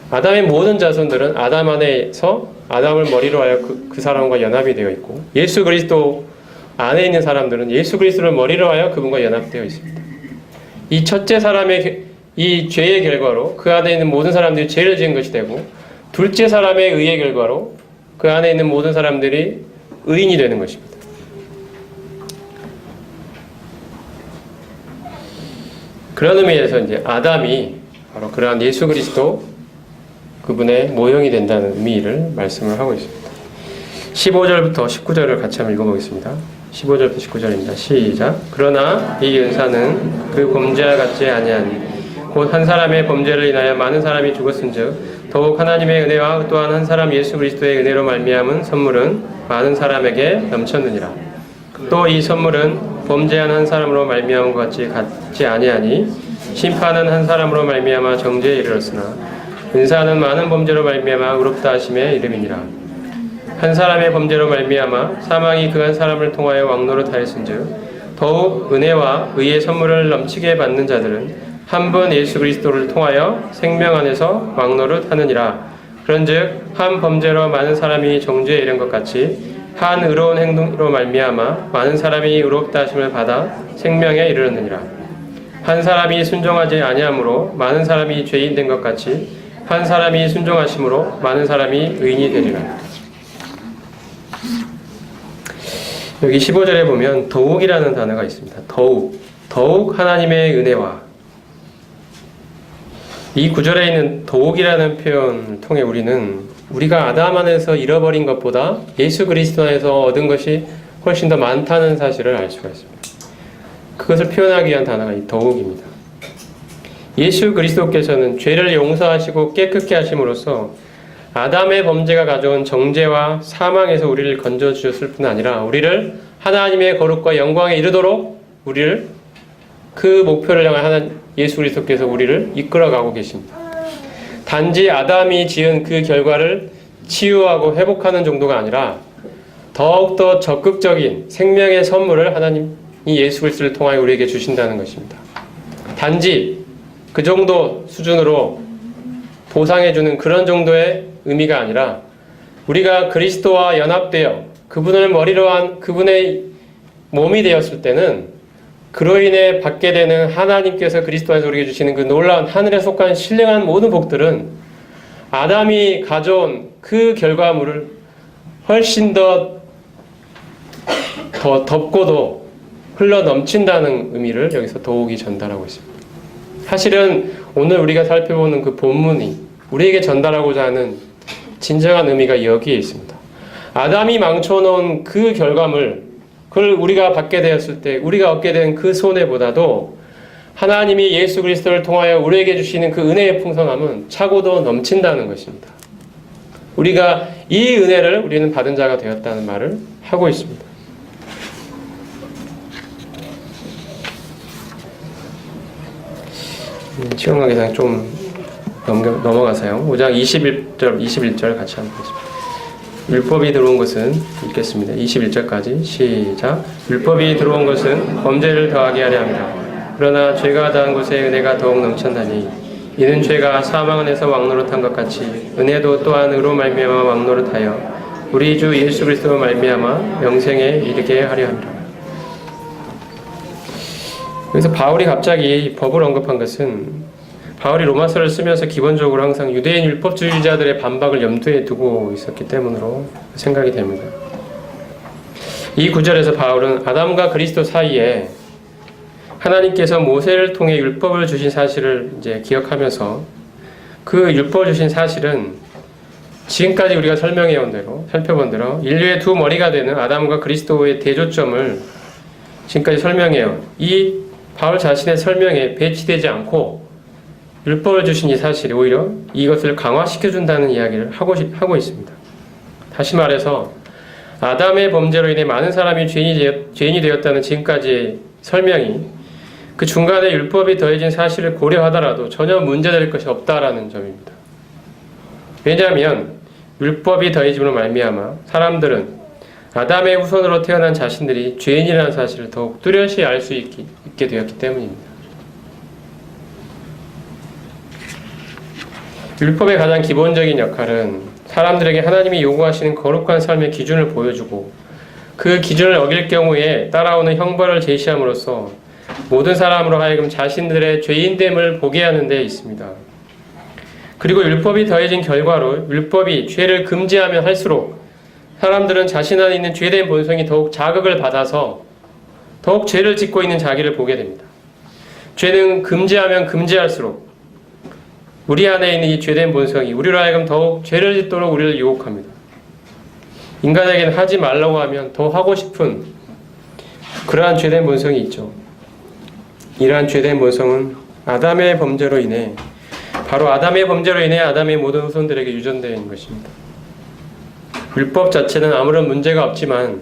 아담의 모든 자손들은 아담 안에서 아담을 머리로 하여 그 사람과 연합이 되어 있고, 예수 그리스도 안에 있는 사람들은 예수 그리스도를 머리로 하여 그분과 연합되어 있습니다. 이 첫째 사람의 이 죄의 결과로 그 안에 있는 모든 사람들이 죄를 지은 것이 되고, 둘째 사람의 의의 결과로 그 안에 있는 모든 사람들이 의인이 되는 것입니다. 그런 의미에서 이제 아담이 바로 그러한 예수 그리스도 그분의 모형이 된다는 의미를 말씀을 하고 있습니다. 15절부터 19절을 같이 한번 읽어보겠습니다. 15절부터 19절입니다. 시작. 그러나 이 은사는 그 범죄와 같지 아니하니 곧 한 사람의 범죄를 인하여 많은 사람이 죽었은즉 더욱 하나님의 은혜와 또한 한 사람 예수 그리스도의 은혜로 말미암은 선물은 많은 사람에게 넘쳤느니라. 또 이 선물은 범죄한 한 사람으로 말미암은 것 같지 아니하니 심판은 한 사람으로 말미암아 정죄에 이르렀으나 은사는 많은 범죄로 말미암아 의롭다 하심의 이름이니라. 한 사람의 범죄로 말미암아 사망이 그 한 사람을 통하여 왕노릇하였은즉 더욱 은혜와 의의 선물을 넘치게 받는 자들은 한 분 예수 그리스도를 통하여 생명 안에서 왕노릇하느니라. 그런즉 한 범죄로 많은 사람이 정죄에 이른 것 같이 한 의로운 행동으로 말미암아 많은 사람이 의롭다 하심을 받아 생명에 이르렀느니라. 한 사람이 순종하지 아니함으로 많은 사람이 죄인 된 것 같이 한 사람이 순종하심으로 많은 사람이 의인이 되리라. 여기 15절에 보면 더욱이라는 단어가 있습니다. 더욱 하나님의 은혜와, 이 구절에 있는 더욱이라는 표현을 통해 우리가 아담 안에서 잃어버린 것보다 예수 그리스도 안에서 얻은 것이 훨씬 더 많다는 사실을 알 수가 있습니다. 그것을 표현하기 위한 단어가 이 더욱입니다. 예수 그리스도께서는 죄를 용서하시고 깨끗게 하심으로써 아담의 범죄가 가져온 정죄와 사망에서 우리를 건져주셨을 뿐 아니라 우리를 하나님의 거룩과 영광에 이르도록 우리를 그 목표를 향한 예수 그리스도께서 우리를 이끌어가고 계십니다. 단지 아담이 지은 그 결과를 치유하고 회복하는 정도가 아니라 더욱더 적극적인 생명의 선물을 하나님이 예수 그리스도를 통하여 우리에게 주신다는 것입니다. 단지 그 정도 수준으로 보상해주는 그런 정도의 의미가 아니라 우리가 그리스도와 연합되어 그분을 머리로 한 그분의 몸이 되었을 때는 그로 인해 받게 되는 하나님께서 그리스도 안에서 우리에게 주시는 그 놀라운 하늘에 속한 신령한 모든 복들은 아담이 가져온 그 결과물을 훨씬 더 덮고도 흘러 넘친다는 의미를 여기서 더욱이 전달하고 있습니다. 사실은 오늘 우리가 살펴보는 그 본문이 우리에게 전달하고자 하는 진정한 의미가 여기에 있습니다. 아담이 망쳐놓은 그 결과물, 그걸 우리가 받게 되었을 때 우리가 얻게 된 그 손해보다도 하나님이 예수 그리스도를 통하여 우리에게 주시는 그 은혜의 풍성함은 차고도 넘친다는 것입니다. 우리가 이 은혜를 우리는 받은 자가 되었다는 말을 하고 있습니다. 시험관계상 좀 넘어가세요. 5장 21절 같이 한번 보겠습니다. 율법이 들어온 것은, 읽겠습니다. 21절까지 시작. 율법이 들어온 것은 범죄를 더하게 하려 합니다. 그러나 죄가 더한 곳에 은혜가 더욱 넘쳤나니 이는 죄가 사망 안에서 왕노릇한 것 같이 은혜도 또한 의로 말미암아 왕노릇하여 우리 주 예수 그리스도 말미암아 영생에 이르게 하려 합니다. 그래서 바울이 갑자기 법을 언급한 것은 바울이 로마서를 쓰면서 기본적으로 항상 유대인 율법주의자들의 반박을 염두에 두고 있었기 때문으로 생각이 됩니다. 이 구절에서 바울은 아담과 그리스도 사이에 하나님께서 모세를 통해 율법을 주신 사실을 이제 기억하면서 그 율법을 주신 사실은 지금까지 우리가 살펴본 대로 인류의 두 머리가 되는 아담과 그리스도의 대조점을 지금까지 설명해요. 이 바울 자신의 설명에 배치되지 않고 율법을 주신 이 사실이 오히려 이것을 강화시켜준다는 이야기를 하고 있습니다. 다시 말해서 아담의 범죄로 인해 많은 사람이 죄인이 되었다는 지금까지의 설명이 그 중간에 율법이 더해진 사실을 고려하더라도 전혀 문제될 것이 없다라는 점입니다. 왜냐하면 율법이 더해짐으로 말미암아 사람들은 아담의 후손으로 태어난 자신들이 죄인이라는 사실을 더욱 뚜렷이 알 수 있게 되었기 때문입니다. 율법의 가장 기본적인 역할은 사람들에게 하나님이 요구하시는 거룩한 삶의 기준을 보여주고 그 기준을 어길 경우에 따라오는 형벌을 제시함으로써 모든 사람으로 하여금 자신들의 죄인됨을 보게 하는 데 있습니다. 그리고 율법이 더해진 결과로 율법이 죄를 금지하면 할수록 사람들은 자신 안에 있는 죄된 본성이 더욱 자극을 받아서 더욱 죄를 짓고 있는 자기를 보게 됩니다. 죄는 금지하면 금지할수록 우리 안에 있는 이 죄된 본성이 우리로 하여금 더욱 죄를 짓도록 우리를 유혹합니다. 인간에게는 하지 말라고 하면 더 하고 싶은 그러한 죄된 본성이 있죠. 이러한 죄된 본성은 아담의 범죄로 인해 바로 아담의 범죄로 인해 아담의 모든 후손들에게 유전되어 있는 것입니다. 율법 자체는 아무런 문제가 없지만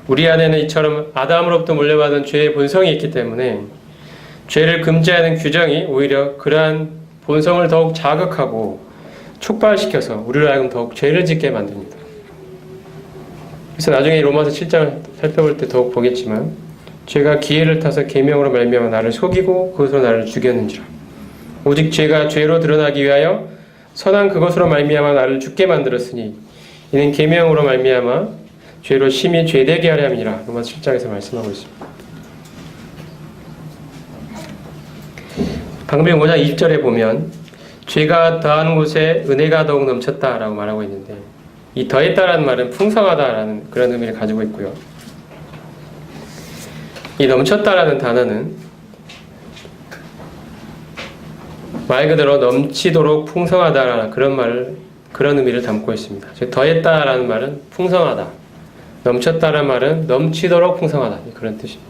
우리 안에는 이처럼 아담으로부터 물려받은 죄의 본성이 있기 때문에 죄를 금지하는 규정이 오히려 그러한 본성을 더욱 자극하고 촉발시켜서 우리를 하여금 더욱 죄를 짓게 만듭니다. 그래서 나중에 로마서 7장을 살펴볼 때 더욱 보겠지만 죄가 기회를 타서 계명으로 말미암아 나를 속이고 그것으로 나를 죽였는지라. 오직 죄가 죄로 드러나기 위하여 선한 그것으로 말미암아 나를 죽게 만들었으니 이는 계명으로 말미암아 죄로 심히 죄되게 하려 함이니라. 로마서 7장에서 말씀하고 있습니다. 방금 5장 20절에 보면 죄가 더한 곳에 은혜가 더욱 넘쳤다라고 말하고 있는데 이 더했다라는 말은 풍성하다라는 그런 의미를 가지고 있고요. 이 넘쳤다라는 단어는 말 그대로 넘치도록 풍성하다라는 그런 의미를 담고 있습니다. 즉 더했다라는 말은 풍성하다, 넘쳤다라는 말은 넘치도록 풍성하다 그런 뜻입니다.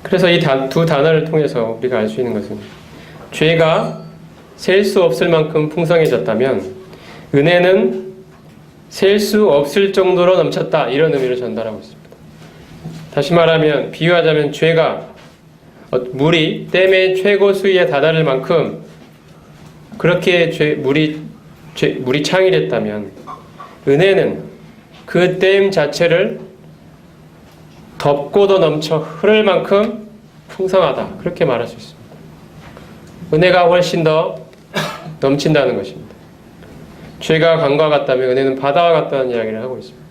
그래서 이 두 단어를 통해서 우리가 알 수 있는 것은 죄가 셀 수 없을 만큼 풍성해졌다면 은혜는 셀 수 없을 정도로 넘쳤다 이런 의미를 전달하고 있습니다. 다시 말하면 비유하자면 죄가 물이 댐의 최고 수위에 다다를 만큼 그렇게 물이 창일했다면 은혜는 그 댐 자체를 덮고도 넘쳐 흐를 만큼 풍성하다 그렇게 말할 수 있습니다. 은혜가 훨씬 더 넘친다는 것입니다. 죄가 강과 같다면 은혜는 바다와 같다는 이야기를 하고 있습니다.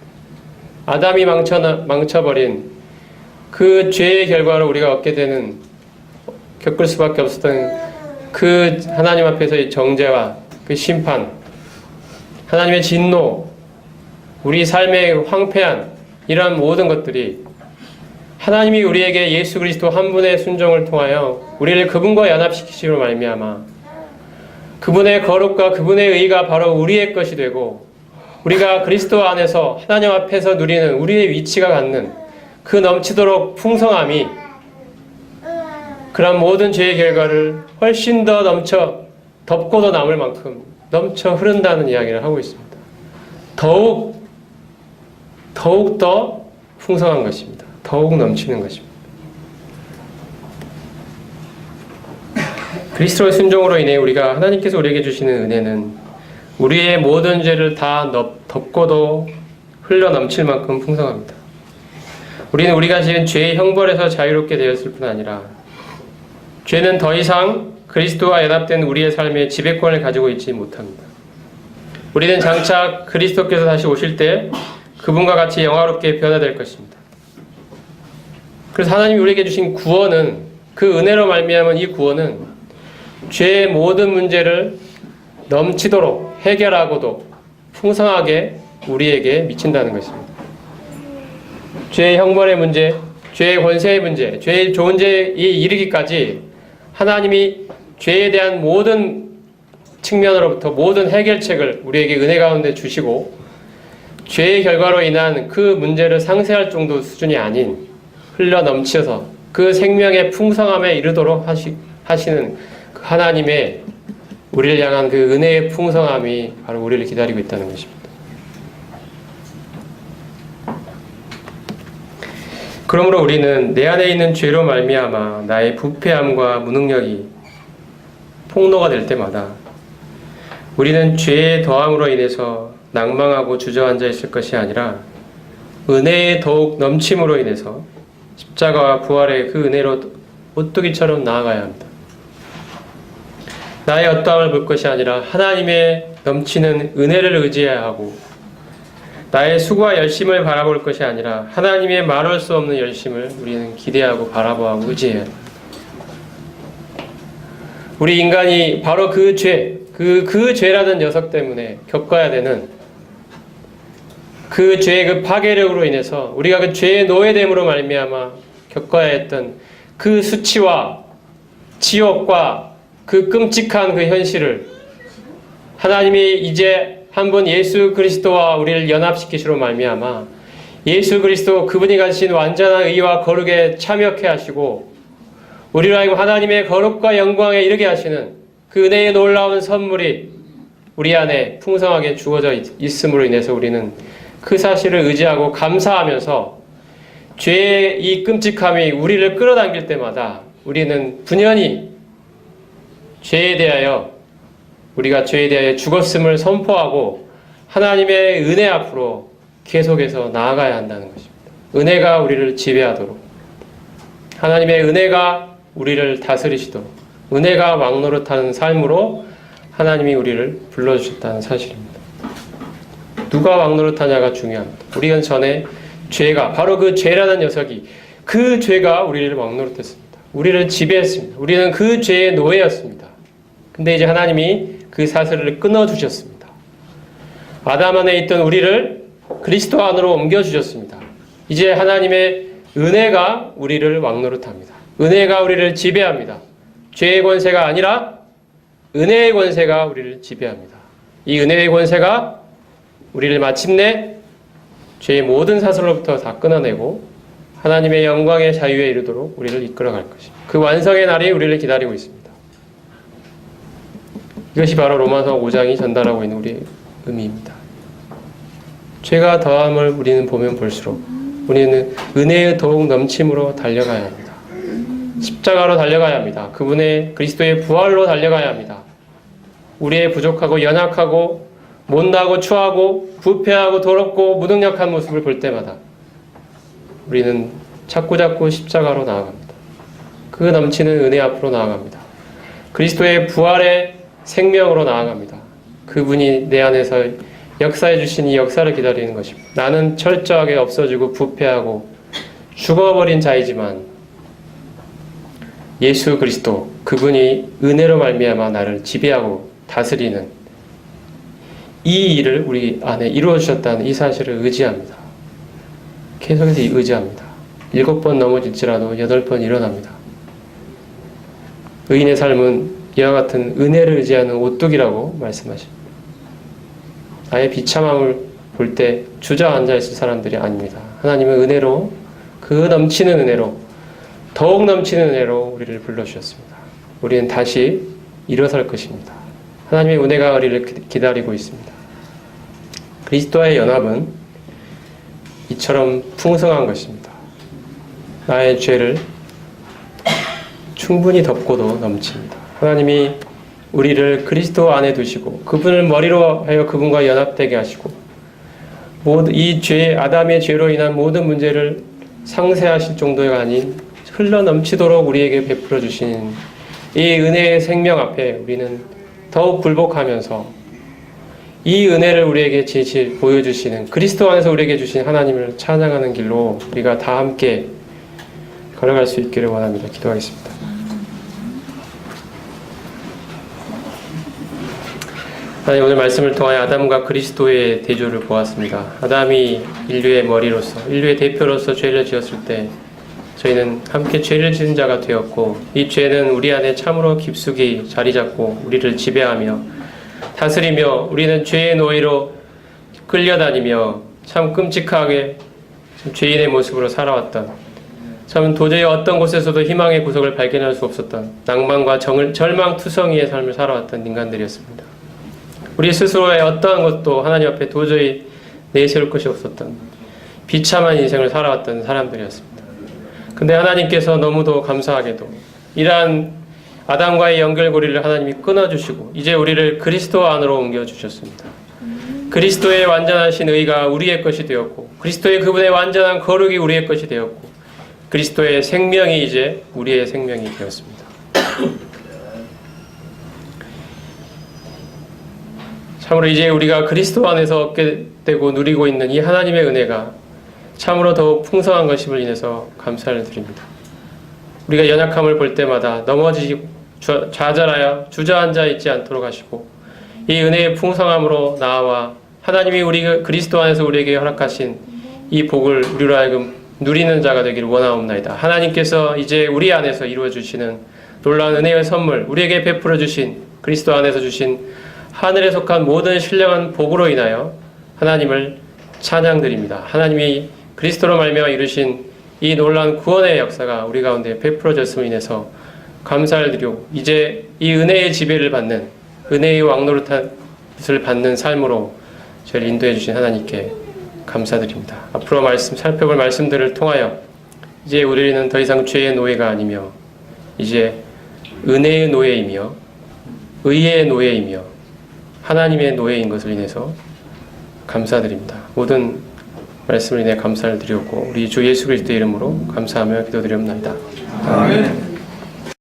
아담이 망쳐버린 그 죄의 결과로 우리가 얻게 되는 겪을 수밖에 없었던 그 하나님 앞에서의 정죄와 그 심판, 하나님의 진노, 우리 삶의 황폐한 이러한 모든 것들이 하나님이 우리에게 예수 그리스도 한 분의 순종을 통하여 우리를 그분과 연합시키심으로 말미암아 그분의 거룩과 그분의 의가 바로 우리의 것이 되고 우리가 그리스도 안에서 하나님 앞에서 누리는 우리의 위치가 갖는 그 넘치도록 풍성함이 그런 모든 죄의 결과를 훨씬 더 넘쳐 덮고도 남을 만큼 넘쳐 흐른다는 이야기를 하고 있습니다. 더욱 더 풍성한 것입니다. 더욱 넘치는 것입니다. 그리스도의 순종으로 인해 우리가 하나님께서 우리에게 주시는 은혜는 우리의 모든 죄를 다 덮고도 흘러 넘칠 만큼 풍성합니다. 우리는 우리가 지은 죄의 형벌에서 자유롭게 되었을 뿐 아니라 죄는 더 이상 그리스도와 연합된 우리의 삶의 지배권을 가지고 있지 못합니다. 우리는 장차 그리스도께서 다시 오실 때 그분과 같이 영화롭게 변화될 것입니다. 그래서 하나님이 우리에게 주신 구원은 그 은혜로 말미암은 이 구원은 죄의 모든 문제를 넘치도록 해결하고도 풍성하게 우리에게 미친다는 것입니다. 죄의 형벌의 문제, 죄의 권세의 문제, 죄의 좋은 죄에 이르기까지 하나님이 죄에 대한 모든 측면으로부터 모든 해결책을 우리에게 은혜 가운데 주시고 죄의 결과로 인한 그 문제를 상쇄할 정도 수준이 아닌 흘러 넘쳐서 그 생명의 풍성함에 이르도록 하시는 하나님의 우리를 향한 그 은혜의 풍성함이 바로 우리를 기다리고 있다는 것입니다. 그러므로 우리는 내 안에 있는 죄로 말미암아 나의 부패함과 무능력이 폭로가 될 때마다 우리는 죄의 더함으로 인해서 낭망하고 주저앉아 있을 것이 아니라 은혜의 더욱 넘침으로 인해서 십자가와 부활의 그 은혜로 오뚜기처럼 나아가야 합니다. 나의 어떠함을 볼 것이 아니라 하나님의 넘치는 은혜를 의지해야 하고 나의 수고와 열심을 바라볼 것이 아니라 하나님의 말할 수 없는 열심을 우리는 기대하고 바라보고 의지해야 합니다. 우리 인간이 바로 그 죄, 그 죄라는 녀석 때문에 겪어야 되는 그 죄의 그 파괴력으로 인해서 우리가 그 죄의 노예됨으로 말미암아 겪어야 했던 그 수치와 지옥과 그 끔찍한 그 현실을 하나님이 이제 한 번 예수 그리스도와 우리를 연합시키시로 말미암아 예수 그리스도 그분이 가지신 완전한 의와 거룩에 참여케 하시고 우리로 하여금 하나님의 거룩과 영광에 이르게 하시는 그 은혜의 놀라운 선물이 우리 안에 풍성하게 주어져 있음으로 인해서 우리는 그 사실을 의지하고 감사하면서 죄의 이 끔찍함이 우리를 끌어당길 때마다 우리는 분연히 우리가 죄에 대하여 죽었음을 선포하고 하나님의 은혜 앞으로 계속해서 나아가야 한다는 것입니다. 은혜가 우리를 지배하도록, 하나님의 은혜가 우리를 다스리시도록, 은혜가 왕노릇하는 삶으로 하나님이 우리를 불러주셨다는 사실입니다. 누가 왕노릇하냐가 중요합니다. 우리는 전에 바로 그 죄라는 녀석이, 그 죄가 우리를 왕노릇했습니다. 우리를 지배했습니다. 우리는 그 죄의 노예였습니다. 근데 이제 하나님이 그 사슬을 끊어주셨습니다. 아담 안에 있던 우리를 그리스도 안으로 옮겨주셨습니다. 이제 하나님의 은혜가 우리를 왕노릇합니다. 은혜가 우리를 지배합니다. 죄의 권세가 아니라 은혜의 권세가 우리를 지배합니다. 이 은혜의 권세가 우리를 마침내 죄의 모든 사슬로부터 다 끊어내고 하나님의 영광의 자유에 이르도록 우리를 이끌어갈 것입니다. 그 완성의 날이 우리를 기다리고 있습니다. 이것이 바로 로마서 5장이 전달하고 있는 우리의 의미입니다. 죄가 더함을 우리는 보면 볼수록 우리는 은혜의 더욱 넘침으로 달려가야 합니다. 십자가로 달려가야 합니다. 그분의 그리스도의 부활로 달려가야 합니다. 우리의 부족하고 연약하고 못나고 추하고 부패하고 더럽고 무능력한 모습을 볼 때마다 우리는 자꾸자꾸 십자가로 나아갑니다. 그 넘치는 은혜 앞으로 나아갑니다. 그리스도의 부활의 생명으로 나아갑니다. 그분이 내 안에서 역사해 주신 이 역사를 기다리는 것입니다. 나는 철저하게 없어지고 부패하고 죽어버린 자이지만 예수 그리스도 그분이 은혜로 말미암아 나를 지배하고 다스리는 이 일을 우리 안에 이루어 주셨다는 이 사실을 의지합니다. 계속해서 의지합니다. 7번 넘어질지라도 8번 일어납니다. 의인의 삶은 이와 같은 은혜를 의지하는 오뚝이라고 말씀하십니다. 아예 비참함을 볼 때 주저앉아 있을 사람들이 아닙니다. 하나님은 은혜로, 그 넘치는 은혜로, 더욱 넘치는 은혜로 우리를 불러주셨습니다. 우리는 다시 일어설 것입니다. 하나님의 은혜가 우리를 기다리고 있습니다. 그리스도와의 연합은 이처럼 풍성한 것입니다. 나의 죄를 충분히 덮고도 넘칩니다. 하나님이 우리를 그리스도 안에 두시고 그분을 머리로 하여 그분과 연합되게 하시고 이 죄, 아담의 죄로 인한 모든 문제를 상쇄하실 정도가 아닌 흘러넘치도록 우리에게 베풀어 주신 이 은혜의 생명 앞에 우리는 더욱 굴복하면서 이 은혜를 우리에게 보여주시는 그리스도 안에서 우리에게 주신 하나님을 찬양하는 길로 우리가 다 함께 걸어갈 수 있기를 원합니다. 기도하겠습니다. 하나님, 오늘 말씀을 통하여 아담과 그리스도의 대조를 보았습니다. 아담이 인류의 머리로서, 인류의 대표로서 죄를 지었을 때 저희는 함께 죄를 지은 자가 되었고 이 죄는 우리 안에 참으로 깊숙이 자리 잡고 우리를 지배하며 다스리며 우리는 죄의 노예로 끌려다니며 참 끔찍하게 죄인의 모습으로 살아왔던, 참 도저히 어떤 곳에서도 희망의 구석을 발견할 수 없었던 낭만과 절망투성이의 삶을 살아왔던 인간들이었습니다. 우리 스스로의 어떠한 것도 하나님 앞에 도저히 내세울 것이 없었던 비참한 인생을 살아왔던 사람들이었습니다. 근데 하나님께서 너무도 감사하게도 이러한 아담과의 연결고리를 하나님이 끊어주시고 이제 우리를 그리스도 안으로 옮겨주셨습니다. 그리스도의 완전하신 의가 우리의 것이 되었고 그리스도의 그분의 완전한 거룩이 우리의 것이 되었고 그리스도의 생명이 이제 우리의 생명이 되었습니다. 참으로 이제 우리가 그리스도 안에서 얻게 되고 누리고 있는 이 하나님의 은혜가 참으로 더욱 풍성한 것임을 인해서 감사를 드립니다. 우리가 연약함을 볼 때마다 넘어지고 좌절하여 주저앉아 있지 않도록 하시고 이 은혜의 풍성함으로 나아와 하나님이 우리 그리스도 안에서 우리에게 허락하신 이 복을 우리로 하여금 누리는 자가 되기를 원하옵나이다. 하나님께서 이제 우리 안에서 이루어 주시는 놀라운 은혜의 선물, 우리에게 베풀어 주신 그리스도 안에서 주신 하늘에 속한 모든 신령한 복으로 인하여 하나님을 찬양드립니다. 하나님이 그리스도로 말미암아 이루신 이 놀라운 구원의 역사가 우리 가운데 베풀어졌음으로 인해서 감사를 드리고 이제 이 은혜의 지배를 받는 은혜의 왕노릇을 받는 삶으로 저를 인도해 주신 하나님께 감사드립니다. 앞으로 살펴볼 말씀들을 통하여 이제 우리는 더 이상 죄의 노예가 아니며 이제 은혜의 노예이며 의의 노예이며 하나님의 노예인 것을 인해서 감사드립니다. 모든 말씀을 인해 감사를 드리고 우리 주 예수 그리스도의 이름으로 감사하며 기도드리옵나이다. 아멘.